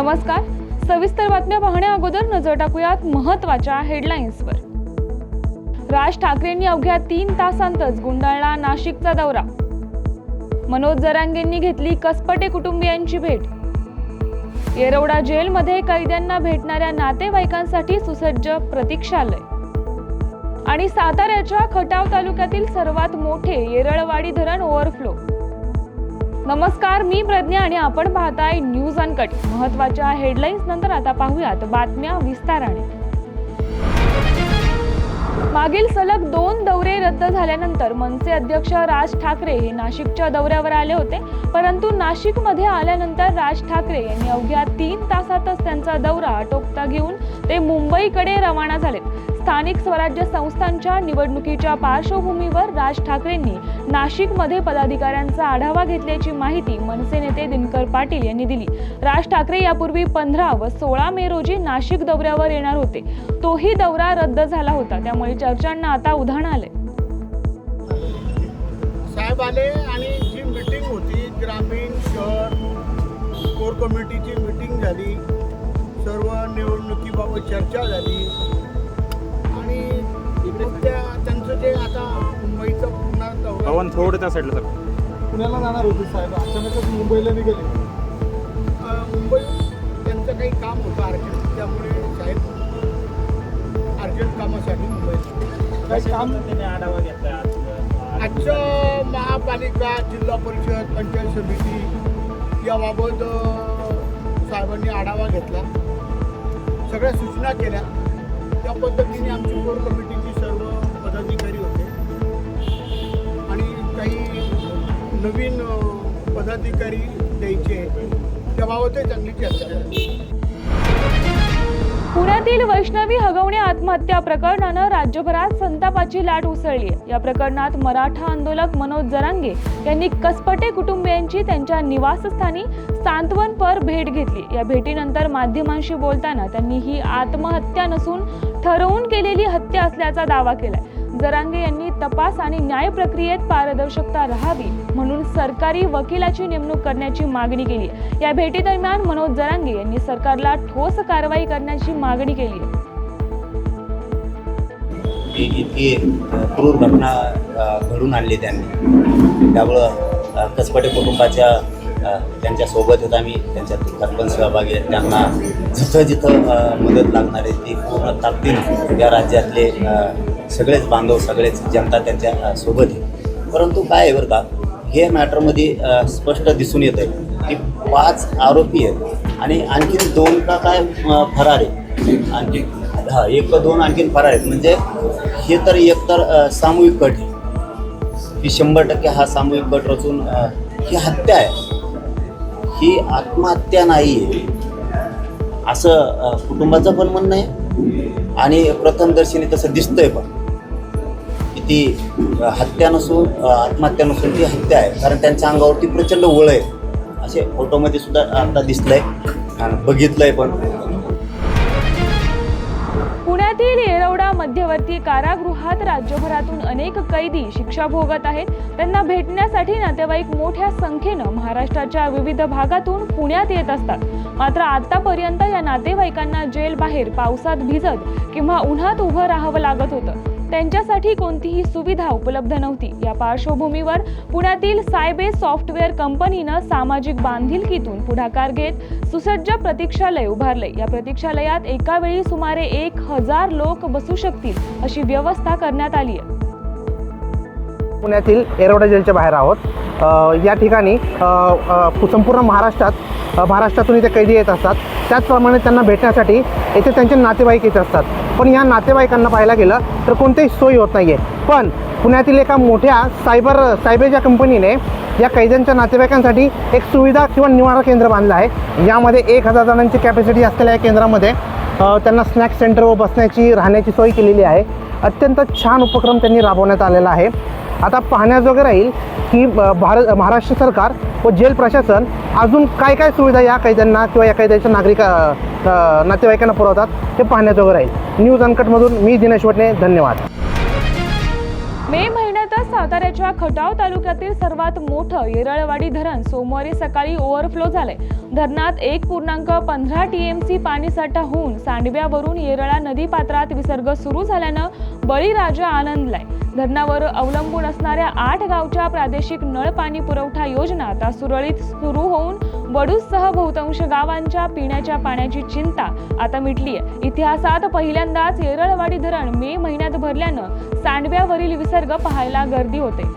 नमस्कार. सविस्तर बातम्या पाहण्या अगोदर नजर टाकूयात महत्त्वाच्या हेडलाईन्सवर. राज ठाकरेंनी अवघ्या 3 तासांतच गुंडाळला नाशिकचा दौरा. मनोज जरांगेंनी घेतली कसपटे कुटुंबियांची भेट. येरवडा जेलमध्ये कैद्यांना भेटणाऱ्या नातेवाईकांसाठी सुसज्ज प्रतीक्षालय. आणि साताऱ्याच्या खटाव तालुक्यातील सर्वात मोठे येरळवाडी धरण ओव्हरफ्लो. नमस्कार, मी प्रज्ञा आणि आपण पाहताय न्यूज अनकट. महत्त्वाच्या हेडलाईन्स नंतर आता पाहूयात बातम्या विस्ताराने. मागील सलग 2 दौरे रद्द झाल्यानंतर मनसे अध्यक्ष राज ठाकरे हे नाशिकच्या दौऱ्यावर आले होते. परंतु नाशिकमध्ये आल्यानंतर राज ठाकरे यांनी अवघ्या 3 तासातच त्यांचा दौरा आटोपता घेऊन ते मुंबईकडे रवाना झाले. स्थानिक स्वराज्य संस्थांच्या निवडणुकीच्या पार्श्वभूमीवर राज ठाकरेंनी नाशिकमध्ये पदाधिकाऱ्यांचा आढावा घेतल्याची माहिती मनसे नेते दिनकर पाटील यांनी दिली. राज ठाकरे यापूर्वी 15 व 16 मे रोजी नाशिक दौऱ्यावर येणार होते. तोही दौरा रद्द झाला होता. त्यामुळे चर्चांना आता उधाण आले. साहेब आले आणि जी मीटिंग होती, ग्रामीण शहर कोर कमिटीची मीटिंग झाली, सर्व निवडणुकीबाबत चर्चा झाली आणि त्यांचं जे आता मुंबईचं पुन्हा दौरा थोडं त्या साईडला सर पुण्याला जाणार होते साहेब, अचानकच मुंबईला निघाले. मुंबई त्यांचं काही काम होतं अर्जंट, त्यामुळे साहेब अर्जंट कामासाठी मुंबईत काही काम त्यांनी आढावा घेतला. आजचं महापालिका, जिल्हा परिषद, पंचायत समिती याबाबत साहेबांनी आढावा घेतला, सगळ्या सूचना केल्या. त्या पद्धतीने आमची कोर कमिटीची सर्व पदाधिकारी होते आणि काही नवीन पदाधिकारी द्यायचे, त्याबाबतही चांगली चर्चा झाली. पुण्यातील वैष्णवी हगवणे आत्महत्या प्रकरणानं राज्यभरात संतापाची लाट उसळली आहे. या प्रकरणात मराठा आंदोलक मनोज जरांगे यांनी कसपटे कुटुंबियांची त्यांच्या निवासस्थानी सांत्वनपर भेट घेतली. या भेटीनंतर माध्यमांशी बोलताना त्यांनी ही आत्महत्या नसून ठरवून केलेली हत्या असल्याचा दावा केलाय. जरांगे यांनी तपास आणि न्याय प्रक्रियेत पारदर्शकता राहावी म्हणून सरकारी वकिलाची नेमणूक करण्याची मागणी केली. या भेटीदरम्यान मनोज जरांगे यांनी सरकारला ठोस कारवाई करण्याची मागणी केली. इतकी क्रूर घटना घडून आणली त्यांनी, त्यामुळं कसपटे कुटुंबाच्या त्यांच्यासोबत होत आम्ही, त्यांच्या दुःखात पण सहभागी आहेत. त्यांना जिथं मदत लागणार आहे ती पूर्ण ताकदीने या राज्यातले सगळेच बांधव, सगळेच जनता त्यांच्या सोबत आहे. परंतु काय आहे बरं का, हे मॅटरमध्ये स्पष्ट दिसून येत आहे की 5 आरोपी आहेत आणि आणखीन 2 का काय फरार आहे, आणखी 1 का 2 आणखीन फरार आहेत. म्हणजे हे तर एकतर सामूहिक कट आहे, ही 100% हा सामूहिक कट रचून ही हत्या आहे, ही आत्महत्या नाही आहे असं कुटुंबाचं पण म्हणणं आहे आणि प्रथमदर्शनी तसं दिसतंय पण की ती हत्या नसून, आत्महत्या नसून ती हत्या आहे. कारण त्यांच्या अंगावरती प्रचंड वळ आहे, असे फोटोमध्ये सुद्धा आता दिसलंय आणि बघितलंय पण. पुण्यातील येरवडा मध्यवर्ती कारागृहात राज्यभरातून अनेक कैदी शिक्षा भोगत आहेत. त्यांना भेटण्यासाठी नातेवाईक मोठ्या संख्येनं महाराष्ट्राच्या विविध भागातून पुण्यात येत असतात. मात्र आतापर्यंत या नातेवाईकांना जेल बाहेर पावसात भिजत किंवा उन्हात उभं राहावं लागत होतं. त्यांच्यासाठी कोणतीही सुविधा उपलब्ध नव्हती. या पार्श्वभूमीवर पुण्यातील सायबेस सॉफ्टवेअर कंपनीनं सामाजिक बांधिलकीतून पुढाकार घेत सुसज्ज प्रतीक्षालय उभारले. या प्रतीक्षालयात एका वेळी सुमारे 1000 लोक बसू शकतील अशी व्यवस्था करण्यात आली आहे. पुण्यातील येरवडा जेलच्या बाहेर आहोत. या ठिकाणी संपूर्ण महाराष्ट्रातून इथे कैदी येत असतात. त्याचप्रमाणे त्यांना भेटण्यासाठी येथे त्यांचे नातेवाईक येत असतात. पण या नातेवाईकांना पाहायला गेलं तर कोणतीही सोय होत नाही आहे. पण पुण्यातील एका मोठ्या सायबेस या कंपनीने या कैद्यांच्या नातेवाईकांसाठी एक सुविधा किंवा निवारा केंद्र बांधलं आहे. यामध्ये 1000 जणांची कॅपॅसिटी असलेल्या या केंद्रामध्ये त्यांना स्नॅक सेंटर व बसण्याची, राहण्याची सोय केलेली आहे. अत्यंत छान उपक्रम त्यांनी राबवण्यात आलेला आहे. आता पाहण्याजोगं राहील की महाराष्ट्र सरकार व जेल प्रशासन अजून काय काय सुविधा या कैद्यांना किंवा या कैद्याच्या नातेवाईकांना पुरवतात हे पाहण्याजोगं राहील. न्यूज अनकटमधून मी दिनेश वटणे, धन्यवाद. मे महिन्यातच साताऱ्याच्या खटाव तालुक्यातील सर्वात मोठं येरळवाडी धरण सोमवारी सकाळी ओव्हरफ्लो झालंय. धरणात 1.15 TMC पाणीसाठा होऊन सांडव्यावरून येरळा नदी पात्रात विसर्ग सुरू झाल्यानं बळीराजा आनंदलाय. धरणावर अवलंबून असणाऱ्या 8 गावच्या प्रादेशिक नळ पाणी पुरवठा योजना आता सुरळीत सुरू होऊन वडूजसह बहुतांश गावांच्या पिण्याच्या पाण्याची चिंता आता मिटली आहे. इतिहासात पहिल्यांदाच येरळवाडी धरण मे महिन्यात भरल्यानं सांडव्यावरील विसर्ग पाहायला गर्दी होते.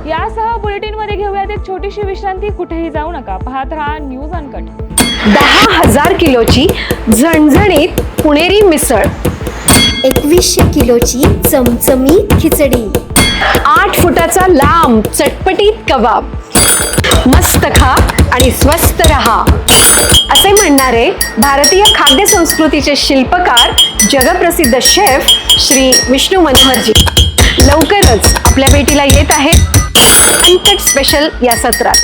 यासह बुलेटिनमध्ये घेऊयात एक छोटीशी विश्रांती. कुठेही जाऊ नका, पाहत राहा न्यूज अनकट. 10,000 किलोची झणझणीत पुणेरी मिसळ, 2100 किलोची चमचमीत खिचडी, 8 फुटाचा लांब चटपटीत कबाब. मस्त खा आणि स्वस्त रहा असे म्हणणारे भारतीय खाद्य संस्कृतीचे शिल्पकार जगप्रसिद्ध शेफ श्री विष्णू मनोहरजी लवकरच आपल्या भेटीला येत आहेत अनकट स्पेशल या सत्रात.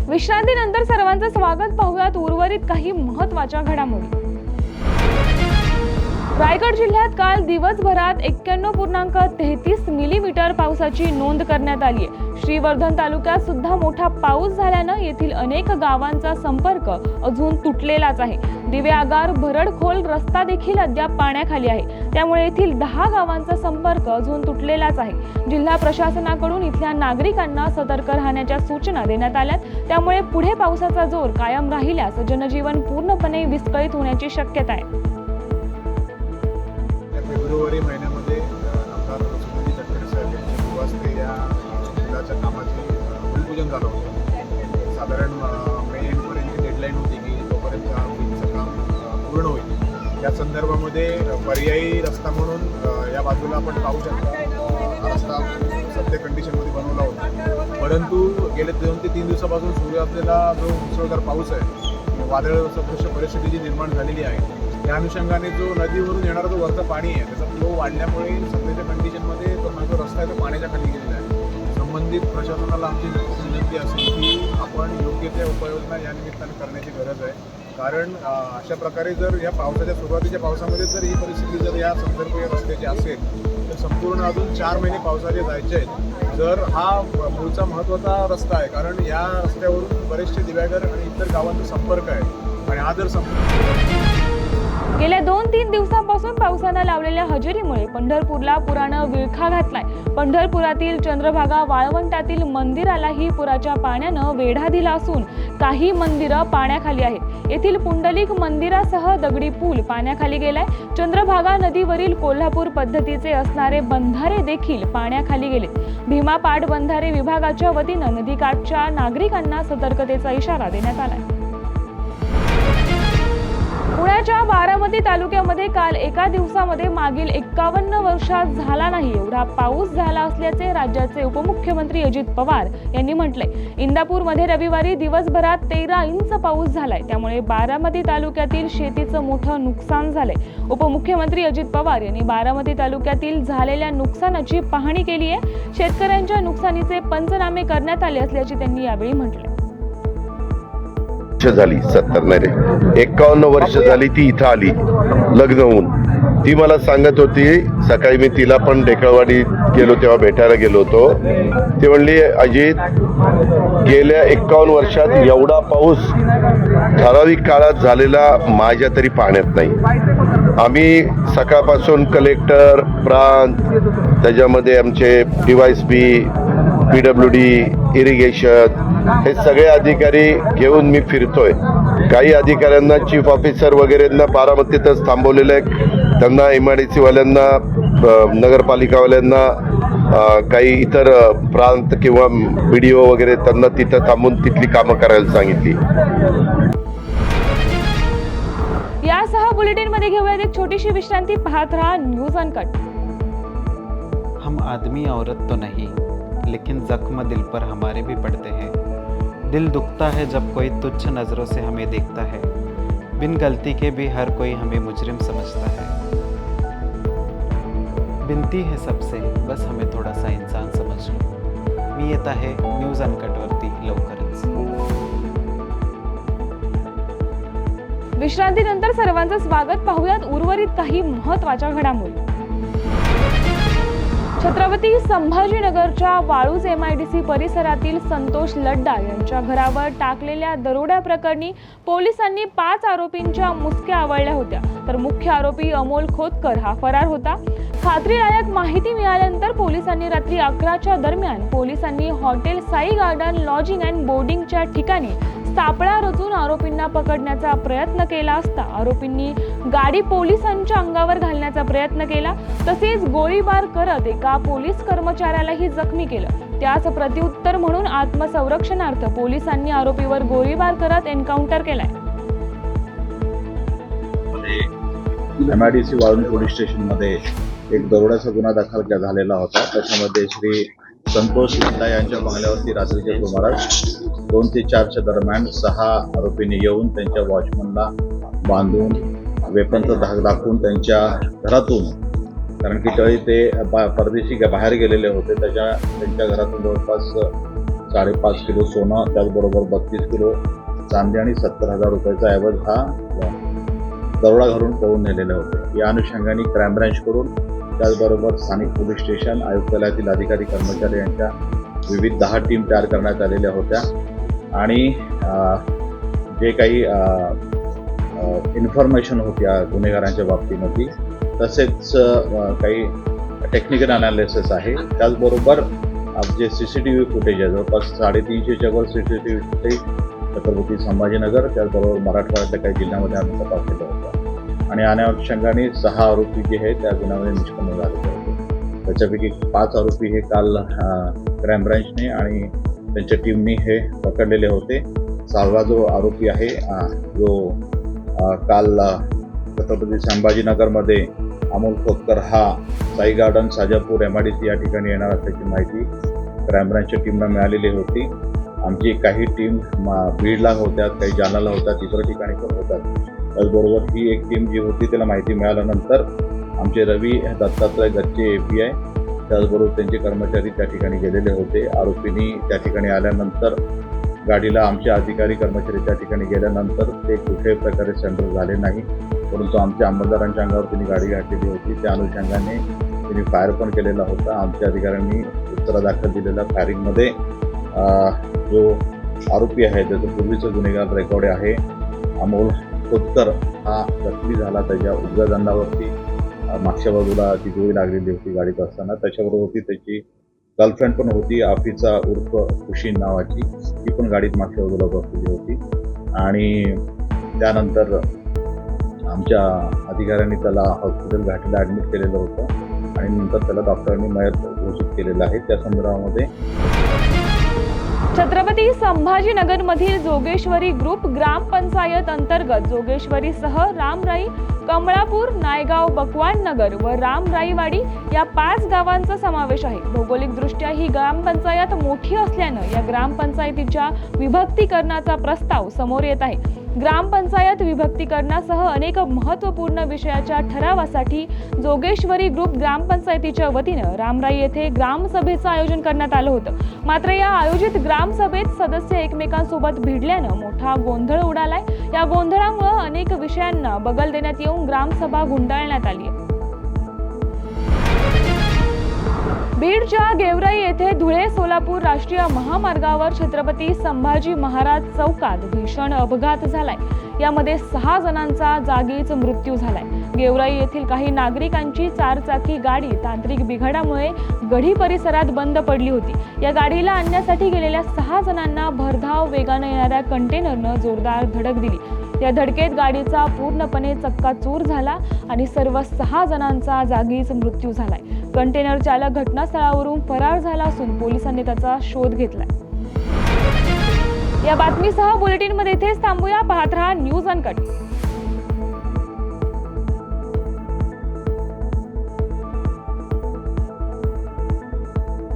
विश्रांतीनंतर सर्वांचं स्वागत. पाहूयात उर्वरित काही महत्त्वाच्या घडामोडी. रायगड जिल्ह्यात काल दिवसभरात 91.33 मिलीमीटर पावसाची नोंद करण्यात आली आहे. श्रीवर्धन तालुक्यात सुद्धा मोठा पाऊस झाल्यानं येथील अनेक गावांचा संपर्क अजून तुटलेलाच आहे. दिव्यागार भरडखोल रस्ता देखील अद्याप पाण्याखाली आहे. त्यामुळे येथील 10 गावांचा संपर्क अजून तुटलेलाच आहे. जिल्हा प्रशासनाकडून इथल्या नागरिकांना सतर्क राहण्याच्या सूचना देण्यात आल्यात. त्यामुळे पुढे पावसाचा जोर कायम राहिल्यास जनजीवन पूर्णपणे विस्कळीत होण्याची शक्यता आहे. फेब्रुवारी महिन्यामध्ये आमदार सुनील तटकरे साहेब यांच्या निवासस्थानी या पुलाच्या कामाचे भूमिपूजन झालं होतं. साधारण मे एंडपर्यंत डेडलाईन होती की तोपर्यंत पुलाचं काम पूर्ण होईल. या संदर्भामध्ये पर्यायी रस्ता म्हणून या बाजूला आपण पाहू शकता हा रस्ता सध्या कंडिशनमध्ये बनवला होता. परंतु गेल्या 2 ते 3 दिवसापासून सुरू असलेला जो मुसळधार पाऊस आहे, वादळ सदृश्य परिस्थिती जी निर्माण झालेली आहे, त्या अनुषंगाने जो नदीवरून येणारा जो वरचं पाणी आहे त्याचा फ्लो वाढल्यामुळे सध्याच्या कंडिशनमध्ये तो जो रस्ता आहे तो पाण्याच्या खाली गेलेला आहे. संबंधित प्रशासनाला आमची विनंती असेल की आपण योग्य त्या उपाययोजना या निमित्ताने करण्याची गरज आहे. कारण अशा प्रकारे जर या पावसाच्या सुरुवातीच्या पावसामध्ये जर ही परिस्थिती जर या संदर्भीय रस्त्याची असेल तर संपूर्ण अजून 4 महिने पावसाचे जायचे आहेत. जर हा मूळचा महत्त्वाचा रस्ता आहे, कारण या रस्त्यावरून बरेचसे दिव्यागर आणि इतर गावांचा संपर्क आहे आणि हा जर गेल्या 2-3 दिवसांपासून पावसानं लावलेल्या हजेरीमुळे पंढरपूरला पुरानं विळखा घातलाय. पंढरपुरातील चंद्रभागा वाळवंटातील मंदिरालाही पुराच्या पाण्यानं वेढा दिला असून काही मंदिरं पाण्याखाली आहेत. येथील पुंडलिक मंदिरासह दगडी पूल पाण्याखाली गेलाय. चंद्रभागा नदीवरील कोल्हापूर पद्धतीचे असणारे बंधारे देखील पाण्याखाली गेले. भीमा पाटबंधारे विभागाच्या वतीनं नदीकाठच्या नागरिकांना सतर्कतेचा इशारा देण्यात आलाय. पुण्याच्या बारामती तालुक्यामध्ये काल एका दिवसामध्ये मागील 51 वर्षात झाला नाही एवढा पाऊस झाला असल्याचे राज्याचे उपमुख्यमंत्री अजित पवार यांनी म्हटलंय. इंदापूरमध्ये रविवारी दिवसभरात 13 इंच पाऊस झालाय. त्यामुळे बारामती तालुक्यातील शेतीचं मोठं नुकसान झालंय. उपमुख्यमंत्री अजित पवार यांनी बारामती तालुक्यातील झालेल्या नुकसानाची पाहणी केली आहे. शेतकऱ्यांच्या नुकसानीचे पंचनामे करण्यात आले असल्याचे त्यांनी यावेळी म्हटले. झाली 70 नाही रे 51 वर्ष झाली ती इथं आली लग्न होऊन. ती मला सांगत होती, सकाळी मी तिला पण ढेकळवाडी गेलो तेव्हा भेटायला गेलो होतो. ती म्हणली अजित गेल्या 51 वर्षात एवढा पाऊस ठराविक काळात झालेला माझ्या तरी पाण्यात नाही. आम्ही सकाळपासून कलेक्टर प्रांत त्याच्यामध्ये आमचे DYSP PWD इरिगेशन हे सगळे अधिकारी घेऊन मी फिरतोय. काही अधिकाऱ्यांना चीफ ऑफिसर वगैरेंना बारामतीतच थांबवलेलं आहे. त्यांना MIDC वाल्यांना नगरपालिकावाल्यांना काही इतर प्रांत किंवा BDO वगैरे त्यांना तिथं थांबून तिथली कामं करायला सांगितली. यासह बुलेटिनमध्ये घेऊयात एक छोटीशी विश्रांती. पाहत रहा न्यूज अनकट. हम आदमी औरत तो नहीं, लेकिन जख्म दिल पर हमारे भी पड़ते हैं. दिल दुखता है जब कोई तुच्छ नज़रों से हमें देखता है. बिन गलती के भी हर कोई हमें मुजरिम समझता है. बिनती है सबसे, बस हमें थोड़ा सा इंसान समझ लो. मी येत आहे न्यूज अनकटवरती लवकरच. विश्रांतीनंतर सर्वांचं स्वागत. पाहूयात उर्वरित काही महत्त्वाच्या घडामोडी. छत्रपती संभाजीनगरच्या वाळूज MIDC परिसरातील संतोष लड्डा यांच्या घरावर टाकलेल्या दरोड्याप्रकरणी पोलिसांनी 5 आरोपींच्या मुसक्या आवळल्या होत्या, तर मुख्य आरोपी अमोल खोतकर हा फरार होता. खात्रीलायक माहिती मिळाल्यानंतर पोलिसांनी रात्री 11च्या दरम्यान पोलिसांनी hotel Sai garden lodging and बोर्डिंगच्या ठिकाणी सापळा रचून आरोपींना पकडण्याचा प्रयत्न केला असता आरोपींनी गाडी पोलिसांच्या अंगावर घालण्याचा प्रयत्न केला, तसेच गोळीबार करत एका पोलीस कर्मचाऱ्यालाही जखमी केलं. त्याच प्रत्युत्तर म्हणून आत्मसंरक्षणार्थ पोलिसांनी आरोपीवर गोळीबार करत एन्काउंटर केलाय. MIDC वाळूंज पोलीस स्टेशनमध्ये एक दरोड्याचा गुन्हा दाखल झालेला होता. त्याच्यामध्ये श्री संतोष लड्डा यांच्या बंगल्यावरती रात्रीच्या सुमारास 2 ते 4च्या दरम्यान 6 आरोपींनी येऊन त्यांच्या वॉचमनला बांधून वेपनचा धाक दाखवून त्यांच्या घरातून, कारण की त्यावेळी ते परदेशी बाहेर गेलेले होते, त्यांच्या घरातून जवळपास 5.5 किलो सोनं, त्याचबरोबर 32 किलो चांदी आणि 70,000 रुपयाचा ऐवज हा दरोडा घालून पळून नेलेले होते. या अनुषंगाने क्राईम ब्रँच करून त्याचबरोबर स्थानिक पोलीस स्टेशन, आयुक्तालयातील अधिकारी कर्मचारी यांच्या विविध 10 टीम तयार करण्यात आलेल्या होत्या आणि जे काही इन्फॉर्मेशन होती गुन्हेगारांच्या बाबतीमध्ये, तसेच काही टेक्निकल अनालिसिस आहे. त्याचबरोबर जे CCTV फुटेज आहे, जवळपास 350च्या वर CCTV फुटेज छत्रपती संभाजीनगर, त्याचबरोबर मराठवाड्यातल्या काही जिल्ह्यामध्ये आम्ही तपासलेला होता आणि अनुषंगाने 6 आरोपी जे आहेत त्या गुन्ह्यामध्ये निष्पन्न झालेले होते. त्याच्यापैकी 5 आरोपी हे काल क्राईम ब्रँचने आणि त्यांच्या टीमनी हे पकडलेले होते. 6वा जो आरोपी आहे जो काल छत्रपती संभाजीनगरमध्ये अमोल खोतकर हा साई गार्डन साजापूर MIDC या ठिकाणी येणार असल्याची माहिती क्राईम ब्रँचच्या टीमला मिळालेली होती. आमची काही टीम बीडला होत्या, काही जालन्याला होत्या, इतर ठिकाणी पण होत्या. त्याचबरोबर ही एक टीम जी होती त्याला माहिती मिळाल्यानंतर आमचे रवी दत्तात्रय गच्चे API, त्याचबरोबर त्यांचे कर्मचारी त्या ठिकाणी गेलेले होते. आरोपींनी त्या ठिकाणी आल्यानंतर गाडीला आमचे अधिकारी कर्मचारी त्या ठिकाणी गेल्यानंतर ते कुठल्याही प्रकारे सेंटर झाले नाही, परंतु आमच्या अंमलदारांच्या अंगावर त्यांनी गाडी घातलेली होती. त्या अनुषंगाने त्यांनी फायर पण केलेला होता. आमच्या अधिकाऱ्यांनी उत्तरादाखल दिलेल्या फायरिंगमध्ये जो आरोपी आहे त्याचं पूर्वीचं गुन्हेगार रेकॉर्ड आहे अमोल खोतकर हा जखमी झाला. त्याच्या उजव्या दंडावरती मागच्या बाजूला ती गोळी लागलेली होती गाडीत असताना. त्याच्याबरोबर होती त्याची गर्लफ्रेंड पण होती, आफिसा उर्फ खुशी नावाची, ती पण गाडीत मागच्या बाजूला बसलेली होती. आणि त्यानंतर आमच्या अधिकाऱ्यांनी त्याला हॉस्पिटल घाटीला ॲडमिट केलेलं होतं आणि नंतर त्याला डॉक्टरांनी मयत घोषित केलेलं आहे. त्या संदर्भामध्ये छत्रपती संभाजीनगरमधील जोगेश्वरी ग्रुप ग्रामपंचायत अंतर्गत जोगेश्वरीसह रामराई, कमळापूर, नायगाव, बकवान नगर व रामराईवाडी या 5 गावांचा समावेश आहे. भौगोलिकदृष्ट्या ही ग्रामपंचायत मोठी असल्यानं या ग्रामपंचायतीच्या विभक्तीकरणाचा प्रस्ताव समोर येत आहे. ग्रामपंचायत विभक्तीकरणासह अनेक महत्त्वपूर्ण विषयाच्या ठरावासाठी जोगेश्वरी ग्रुप ग्रामपंचायतीच्या वतीनं रामराई येथे ग्रामसभेचं आयोजन करण्यात आलं होतं. मात्र या आयोजित ग्रामसभेत सदस्य एकमेकांसोबत भिडल्यानं मोठा गोंधळ उडालाय. या गोंधळामुळे अनेक विषयांना बगल देण्यात येऊन ग्रामसभा गुंडाळण्यात आली आहे. बीडच्या गेवराई येथे धुळे सोलापूर राष्ट्रीय महामार्गावर छत्रपती संभाजी महाराज चौकात भीषण अपघात झालाय. यामध्ये 6 जणांचा जागीच मृत्यू झालाय. गेवराई येथील काही नागरिकांची 4चाकी गाडी तांत्रिक बिघाडामुळे गढी परिसरात बंद पडली होती. या गाडीला आणण्यासाठी गेलेल्या 6 जणांना भरधाव वेगाने येणाऱ्या कंटेनरनं जोरदार धडक दिली. या धडकेत गाडीचा पूर्णपणे चक्काचूर झाला आणि सर्व 6 जणांचा जागीच मृत्यू झालाय. कंटेनर चालक घटनास्थळावरून फरार झाला असून पोलिसांनी त्याचा शोध घेतलाय. या बातमीसह बुलेटिनमध्ये इथेच थांबूया. पाहत रहा न्यूज अनकट.